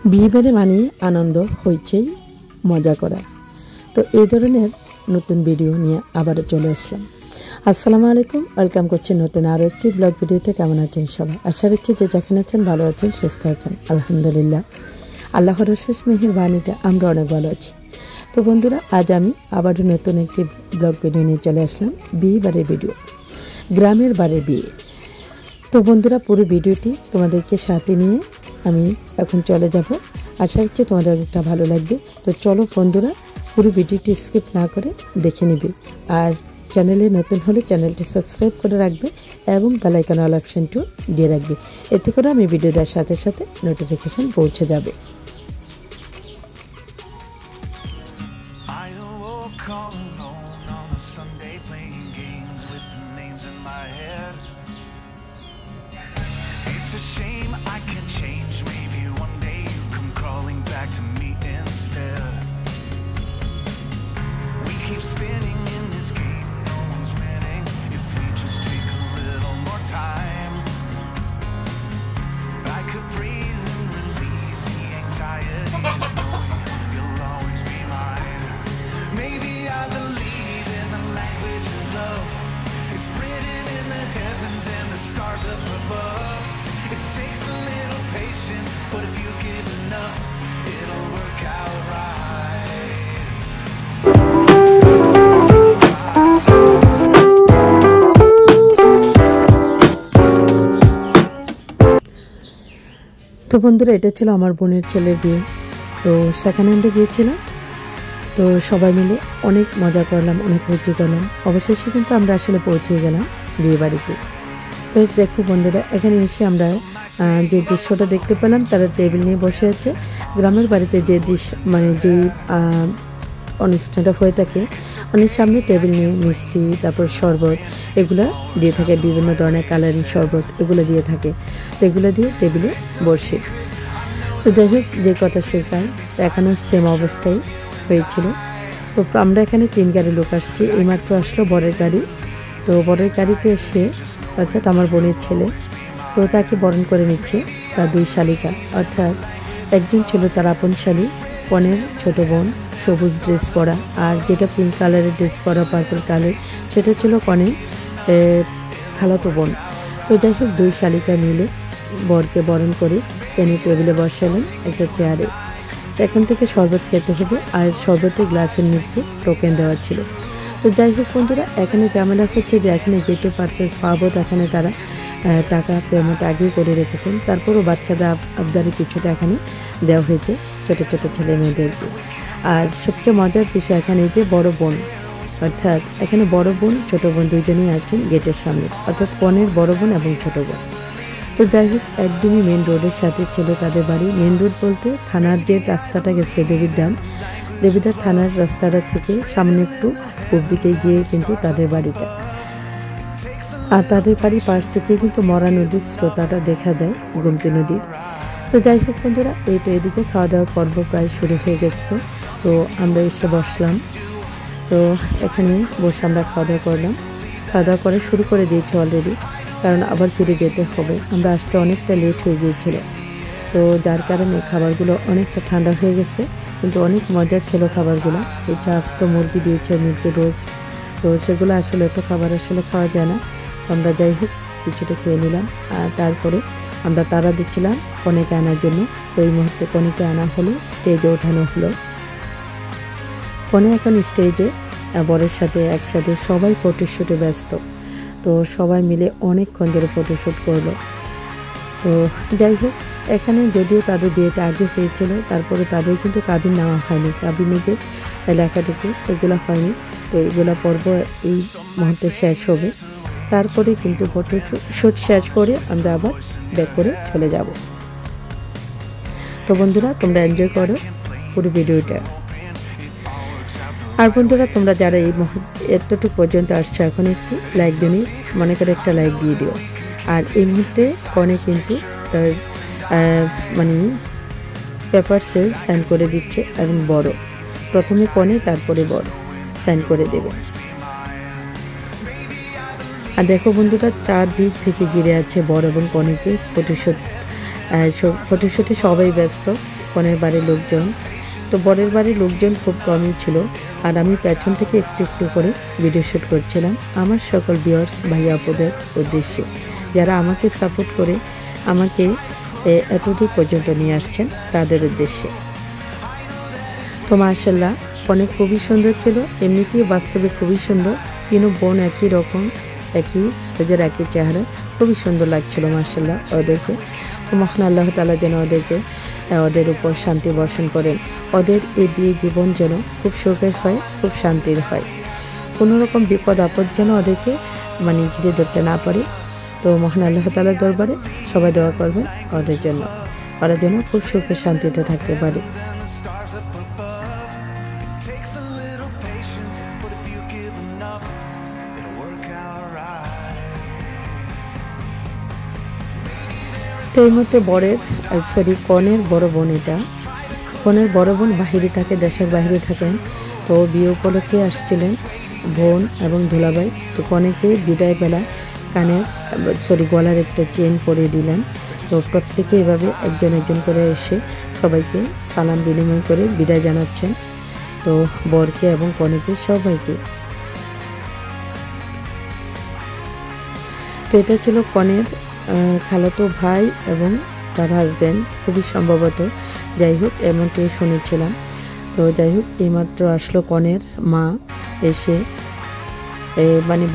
বিয়েবাড়ি মানে আনন্দ, হইচই, মজা করা। তো এই ধরনের নতুন ভিডিও নিয়ে আবারও চলে আসলাম। আসসালামু আলাইকুম, ওয়েলকাম করছি নতুন আরও একটি ব্লগ ভিডিওতে। কেমন আছেন সবাই? আশা রাখছি যে যেখানে আছেন ভালো আছেন, সুস্থ আছেন। আলহামদুলিল্লাহ, আল্লাহর অশেষ মেহেরবানিতে আমরা অনেক ভালো আছি। তো বন্ধুরা, আজ আমি আবারও নতুন একটি ব্লগ ভিডিও নিয়ে চলে আসলাম। বিয়ে বাড়ির ভিডিও, গ্রামের বাড়ির বিয়ে। তো বন্ধুরা, পুরো ভিডিওটি তোমাদেরকে সাথে নিয়ে আমি এখন চলে যাব। আশা রাখছি তোমাদের একটা ভালো লাগবে। তো চলো বন্ধুরা, পুরো ভিডিওটি স্কিপ না করে দেখে নিবে। আর চ্যানেলে নতুন হলে চ্যানেলটি সাবস্ক্রাইব করে রাখবে এবং বেল আইকন অল অপশনটিও দিয়ে রাখবে। এতে করে আমি ভিডিও দেওয়ার সাথে সাথে নোটিফিকেশন পৌঁছে যাবে। It's a shame I can't change. Maybe one day you come crawling back to me instead. We keep spinning in this game, no one's winning. If we just take a little more time, I could breathe and relieve the anxiety, just knowing you'll always be mine. Maybe I believe in the language of love. It's written in the heavens and the stars up above. It takes a little patience, but if you give enough, it'll work out right. তো বন্ধুরা, এটা ছিল আমার বোনের ছেলের বিয়ে। তো সেখানে আমরা গিয়েছিলাম। তো সবাই মিলে অনেক মজা করলাম, অনেক হইচই করলাম। অবশেষে কিন্তু আমরা আসলে পৌঁছে গেলাম বিয়ে বাড়িতে। তো দেখো বন্ধুরা, এখানে এসে আমরা যে দৃশ্যটা দেখতে পেলাম, তারা টেবিল নিয়ে বসে আছে। গ্রামের বাড়িতে যে দৃশ্য, মানে যে অনুষ্ঠানটা হয়ে থাকে, অনেক সামনে টেবিল নিয়ে মিষ্টি, তারপর শরবত এগুলো দিয়ে থাকে, বিভিন্ন ধরনের কালারিং শরবত এগুলো দিয়ে থাকে। তো এগুলো দিয়ে টেবিলে বসে। তো যাই হোক, যে কথা শেখায় এখনও সেম অবস্থায় হয়েছিল। তো আমরা এখানে 3 গাড়ি লোক আসছি। এইমাত্র আসলো বরের গাড়ি। তো বরের গাড়িতে এসে, অর্থাৎ আমার বোনের ছেলে, তো তাকে বরণ করে নিচ্ছে তার 2 শালিকা। অর্থাৎ একজন ছিল তার আপন শালী, কনের ছোট বোন, সবুজ ড্রেস পরা, আর যেটা পিঙ্ক কালারের ড্রেস পরা, পার্পল কালার, সেটা ছিল কনের খালাতো বোন। তো যাই হোক, 2 শালিকা মিলে বরকে বরণ করে এনে টেবিলে বসালেন একটা চেয়ারে। এখন থেকে শরবত খেতে হবে, আর শরবতের গ্লাসের নিচে টোকেন দেওয়া ছিল। তো যাই হোক বন্ধুরা, এখানে ঝামেলা হচ্ছে যে এখানে যেতে পারচেস পাবো, এখানে তারা টাকা পেমেন্ট আগেই করে রেখেছেন। তারপরও বাচ্চাদের আবদারে কিছুটা এখানে দেওয়া হয়েছে ছোটো ছোটো ছেলে মেয়েদেরকে। আর সবচেয়ে মজার বিষয়, এখানে যে বড় বোন, অর্থাৎ এখানে বড় বোন ছোটো বোন দুজনেই আছেন গেটের সামনে, অর্থাৎ কনের বড় বোন এবং ছোটো বোন। তো যাই হোক, একদমই মেন রোডের সাথে ছিল তাদের বাড়ি। মেন রোড বলতে থানার যে রাস্তাটা গেছে দেবিদ্বার থানার রাস্তাটা থেকে সামনে একটু পূব দিকে গিয়ে কিন্তু তাদের বাড়িটা। আর তাদের বাড়ির পাশ থেকে কিন্তু মরা নদীর স্রোতাটা দেখা যায়, গোমতী নদীর। তো যাই হোক বন্ধুরা, এই তো এদিকে খাওয়া দাওয়ার পর্ব প্রায় শুরু হয়ে গেছে। তো আমরা এসে বসলাম। তো এখানে বসে আমরা খাওয়া দাওয়া করলাম। খাওয়া দাওয়া করে শুরু করে দিয়েছি অলরেডি, কারণ আবার ফিরে যেতে হবে। আমরা আসতে অনেকটা লেট হয়ে গিয়েছিল, তো যার কারণে খাবারগুলো অনেকটা ঠান্ডা হয়ে গেছে। কিন্তু অনেক মজার ছিল খাবারগুলো। এটা আস্ত মুরগি দিয়েছে, মুরগি রোস্ট। তো সেগুলো আসলে এত খাবার আসলে খাওয়া যায় না। আমরা যাই হোক কিছুটা খেয়ে নিলাম। আর তারপরে আমরা তাড়া দিচ্ছিলাম কনেকে আনার জন্য। তো এই মুহূর্তে কনেকে আনা হলো, স্টেজে ওঠানো হলো। কনে এখন স্টেজে বরের সাথে একসাথে সবাই ফটোশ্যুটে ব্যস্ত। তো সবাই মিলে অনেকক্ষণ ধরে ফটোশ্যুট করলো। তো যাই হোক, এখানে যদিও তাদের বিয়েটা আগে হয়েছিল, তারপরে তাদের কিন্তু কাবিন নেওয়া হয়নি। কাবিনে যে লেখাটুকু এগুলো হয়নি। তো এগুলো পর্ব এই মুহূর্তে শেষ হবে। তারপরে কিন্তু ফটোশ্যুট শেষ করে আমরা আবার ব্যাক করে চলে যাব। তো বন্ধুরা, তোমরা এনজয় করো পুরো ভিডিওটা। আর বন্ধুরা, তোমরা যারা এই এতটুকু পর্যন্ত আসছো, এখন একটু লাইক দিন, মনে করে একটা লাইক দিয়ে দিও। আর এই মুহূর্তে কনে কিন্তু তার মানে পেপারসে সাইন করে দিচ্ছে, এবং বড় প্রথমে কনে তারপরে বড় সাইন করে দেবে। আর দেখো বন্ধুরা, চারদিক থেকে ঘিরে আছে বর এবং কনেকে ফটোশুটে সবাই ব্যস্ত। কনের বাড়ির লোকজন। তো বরের বাড়ির লোকজন খুব কমই ছিল, আর আমি পেছন থেকে একটু একটু করে ভিডিও শ্যুট করছিলাম আমার সকল ভিউয়ার্স ভাইয়া আপুদের উদ্দেশ্যে, যারা আমাকে সাপোর্ট করে আমাকে এতদূর পর্যন্ত নিয়ে আসছেন তাদের উদ্দেশ্যে। তো মাশাআল্লাহ কনে খুবই সুন্দর ছিল, এমনিতেই বাস্তবে খুবই সুন্দর, কিন্তু বোন একই রকম, একই স্টেজের, একই চেহারা, খুবই সুন্দর লাগছিল মাশাআল্লাহ ওদেরকে। তো মহান আল্লাহ তাআলা যেন ওদের উপর শান্তি বর্ষণ করেন, ওদের এই বিয়ে জীবন যেন খুব সুখের হয়, খুব শান্তির হয়, কোনো রকম বিপদ আপদ যেন ওদেরকে ঘিরে ধরতে না পারে। তো মহান আল্লাহ তাআলার দরবারে সবাই দোয়া করবেন ওদের জন্য, ওরা যেন খুব সুখে শান্তিতে থাকতে পারে। তো এই মুহূর্তে কনের বড় বোন, এটা কনের বড় বোন বাহিরে থাকে, দেশের বাহিরে থাকেন। তো বিয়ে উপলক্ষে আসছিলেন বোন এবং দুলাভাই। তো কনেকে বিদায় বেলা গলার একটা চেন পরিয়ে দিলেন। তো প্রত্যেকে এভাবে একজন একজন করে এসে সবাইকে সালাম বিনিময় করে বিদায় জানাচ্ছেন, তো বরকে এবং কনেকে সবাইকে। তো এটা ছিল কনের খালাতো ভাই এবং তার হাজব্যান্ড, খুবই সম্ভবত, যাই হোক এমনটাই শুনেছিলাম। তো যাই হোক এইমাত্র আসলো কনের মা, এসে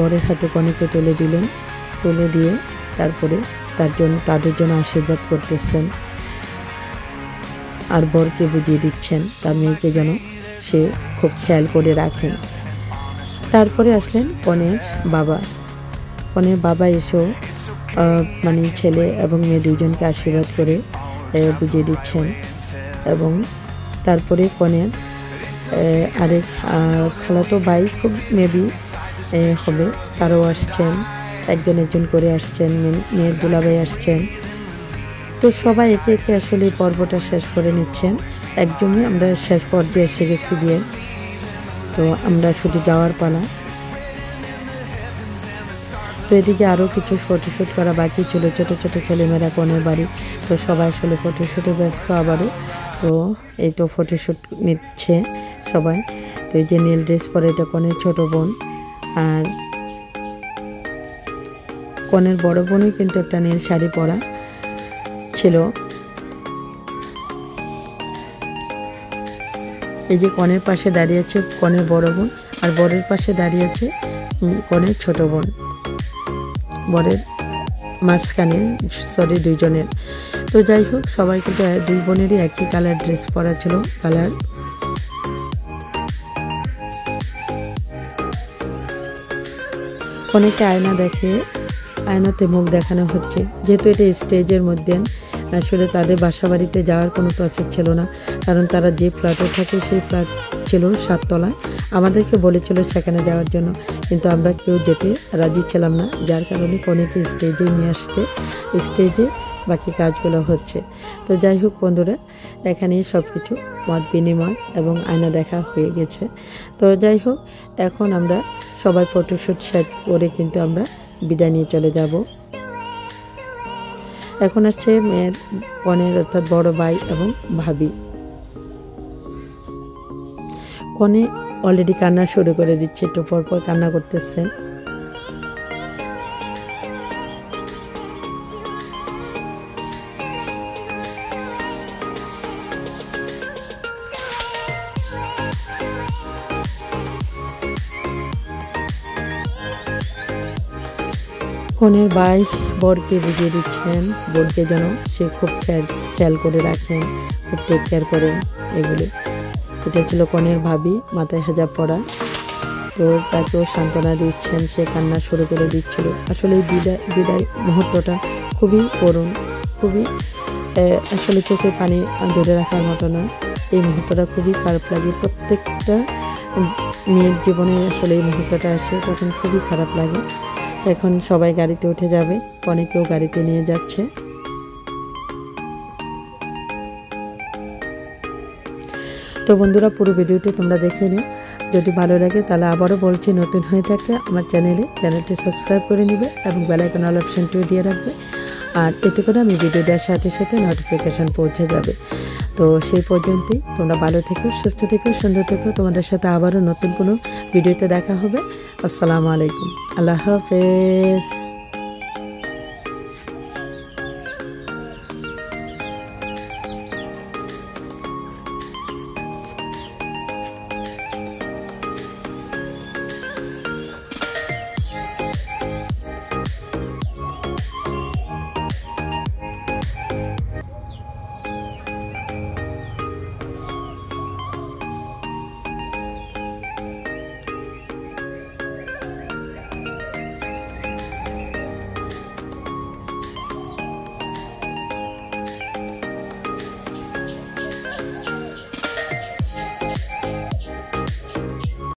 বরের হাতে কনেকে তুলে দিলেন, তুলে দিয়ে তারপরে তাদের জন্য আশীর্বাদ করতেছেন, আর বরকে বুঝিয়ে দিচ্ছেন তার মেয়েকে যেন সে খুব খেয়াল করে রাখেন। তারপরে আসলেন কনের বাবা এসেও ছেলে এবং মেয়ে দুজনকে আশীর্বাদ করে বুঝিয়ে দিচ্ছেন। এবং তারপরে কনের আরেক খালাতো ভাই, খুব মেবি হবে, তারাও আসছেন, একজন একজন করে আসছেন, মেয়ের দুলাভাই আসছেন। তো সবাই একে একে আসলে পর্বটা শেষ করে নিচ্ছেন। একদমই আমরা শেষ পর্যায়ে এসে গেছি বিয়ে, তো আমরা শুধু যাওয়ার পালা। তো এদিকে আরও কিছু ফটোশ্যুট করা বাকি ছিল, ছোটো ছোটো ছেলেমেয়েরা কনের বাড়ি, তো সবাই আসলে ফটোশ্যুটে ব্যস্ত আবারও। তো এই তো ফটোশ্যুট নিচ্ছে সবাই। তো এই যে নীল ড্রেস পরে, এটা কনের ছোটো বোন, আর কনের বড় বোনই কিন্তু একটা নীল শাড়ি পরা ছিল। এই যে কনের পাশে দাঁড়িয়ে আছে কনের বড় বোন, আর বরের পাশে দাঁড়িয়ে আছে কনের ছোট বোন, বরের মাঝখানে দুইজনের। তো যাই হোক সবাই কিন্তু দুই বোনেরই একই কালার ড্রেস পরা ছিল, কালার। অনেকে আয়না দেখে, আয়নাতে মুখ দেখানো হচ্ছে, যেহেতু এটা স্টেজের মধ্যে, আসলে তাদের বাসা বাড়িতে যাওয়ার কোনো প্রসেস ছিল না, কারণ তারা যে ফ্ল্যাটে থাকে সেই ফ্ল্যাট ছিল 7 তলায়। আমাদেরকে বলেছিল সেখানে যাওয়ার জন্য, কিন্তু আমরা কেউ যেতে রাজি ছিলাম না, যার কারণে কনেকে স্টেজে নিয়ে আসছে, স্টেজে বাকি কাজগুলো হচ্ছে। তো যাই হোক বন্ধুরা, এখানেই সব কিছু মত বিনিময় এবং আয়না দেখা হয়ে গেছে। তো যাই হোক এখন আমরা সবাই ফটোশ্যুট শেষ করে কিন্তু আমরা বিদায় নিয়ে চলে যাব। এখন আসছে মেয়ের কনের অর্থাৎ বড় ভাই এবং ভাবি। কনে অলরেডি কান্না শুরু করে দিচ্ছে, একটু পরপর কান্না করতেছে। কনের ভাই বরকে বুঝিয়ে দিচ্ছেন, বোনকে যেন সে খুব খেয়াল করে রাখেন, খুব টেক কেয়ার করেন এগুলি। এটা ছিল কনের ভাবি, মাথায় হেজাব পরা। তো তাকেও সান্ত্বনা দিচ্ছেন, সে কান্না শুরু করে দিচ্ছিল। আসলে এই বিদায় মুহূর্তটা খুবই করুণ, খুবই আসলে চোখে পানি ধরে রাখার মতো নয়। এই মুহূর্তটা খুবই খারাপ লাগে, প্রত্যেকটা মেয়ের জীবনে আসলে এই মুহূর্তটা আসে তখন খুবই খারাপ লাগে। এখন সবাই গাড়িতে উঠে যাবে, অনেকেও গাড়িতে নিয়ে যাচ্ছে। তো বন্ধুরা পুরো ভিডিওটি তোমরা দেখে নিও, যদি ভালো লাগে তাহলে আবারও বলছি, নতুন হয়ে থাকলে আমার চ্যানেলটি সাবস্ক্রাইব করে নেবে এবং বেল আইকন অল অপশনটিও দিয়ে রাখবে, আর এতে করে আমি ভিডিও দেওয়ার সাথে সাথে নোটিফিকেশান পৌঁছে যাবে। তো সেই পর্যন্তই তোমরা ভালো থেকো, সুস্থ থেকো, সুন্দর থেকো। তোমাদের সাথে আবারও নতুন কোনো ভিডিওতে দেখা হবে। আসসালামু আলাইকুম, আল্লাহ হাফেজ।